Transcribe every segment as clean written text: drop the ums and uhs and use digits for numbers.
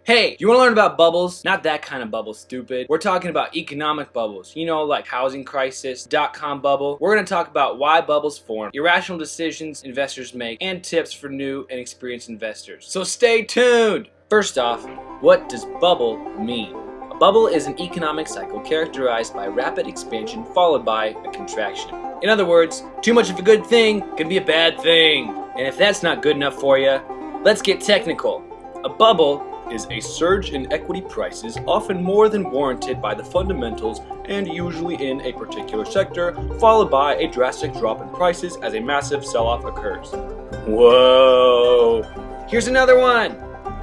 Hey, you want to learn about bubbles? Not that kind of bubble, stupid. We're talking about economic bubbles. You know, like housing crisis, dot-com bubble. We're going to talk about why bubbles form, irrational decisions investors make, and tips for new and experienced investors. So stay tuned! First off, what does bubble mean? A bubble is an economic cycle characterized by rapid expansion followed by a contraction. In other words, too much of a good thing can be a bad thing. And if that's not good enough for you, let's get technical. A bubble is a surge in equity prices, often more than warranted by the fundamentals and usually in a particular sector, followed by a drastic drop in prices as a massive sell-off occurs. Whoa! Here's another one!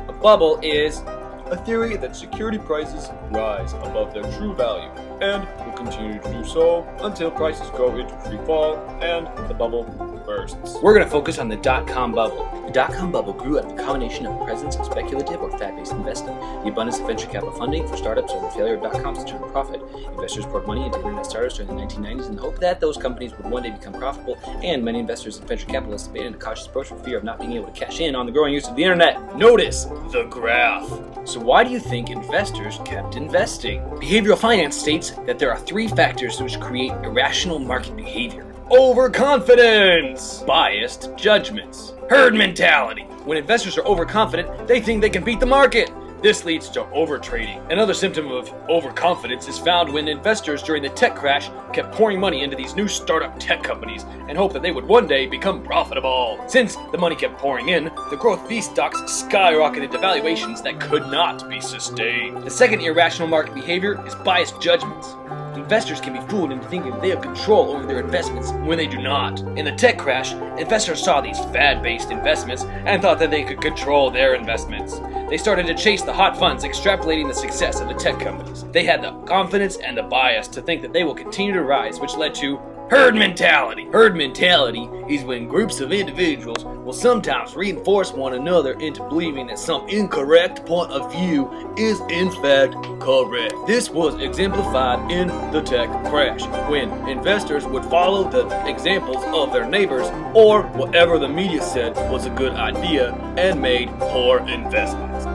A bubble is a theory that security prices rise above their true value and will continue to do so until prices go into free fall and the bubble bursts. We're going to focus on the dot-com bubble. The dot-com bubble grew out of the combination of the presence of speculative or fad-based investing, the abundance of venture capital funding for startups, or the failure of dot-coms to turn a profit. Investors poured money into internet startups during the 1990s in the hope that those companies would one day become profitable, and many investors and venture capitalists abandoned a cautious approach for fear of not being able to cash in on the growing use of the internet. Notice the graph. So why do you think investors kept investing? Behavioral finance states that there are three factors which create irrational market behavior. Overconfidence, biased judgments, herd mentality. When investors are overconfident, they think they can beat the market. This leads to overtrading. Another symptom of overconfidence is found when investors during the tech crash kept pouring money into these new startup tech companies and hoped that they would one day become profitable. Since the money kept pouring in, the growth V stocks skyrocketed to valuations that could not be sustained. The second irrational market behavior is biased judgments. Investors can be fooled into thinking that they have control over their investments when they do not. In the tech crash, investors saw these fad-based investments and thought that they could control their investments. They started to chase the hot funds, extrapolating the success of the tech companies. They had the confidence and the bias to think that they will continue to rise, which led to herd mentality. Herd mentality is when groups of individuals will sometimes reinforce one another into believing that some incorrect point of view is in fact correct. This was exemplified in the tech crash, when investors would follow the examples of their neighbors or whatever the media said was a good idea and made poor investments.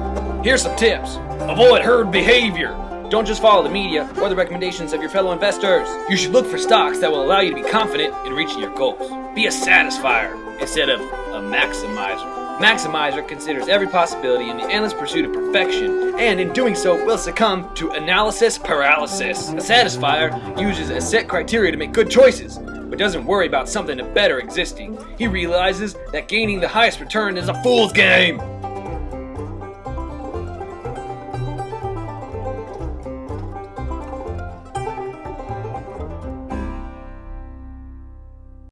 Here's some tips. Avoid herd behavior. Don't just follow the media or the recommendations of your fellow investors. You should look for stocks that will allow you to be confident in reaching your goals. Be a satisfier instead of a maximizer. Maximizer considers every possibility in the endless pursuit of perfection, and in doing so will succumb to analysis paralysis. A satisfier uses a set criteria to make good choices, but doesn't worry about something better existing. He realizes that gaining the highest return is a fool's game.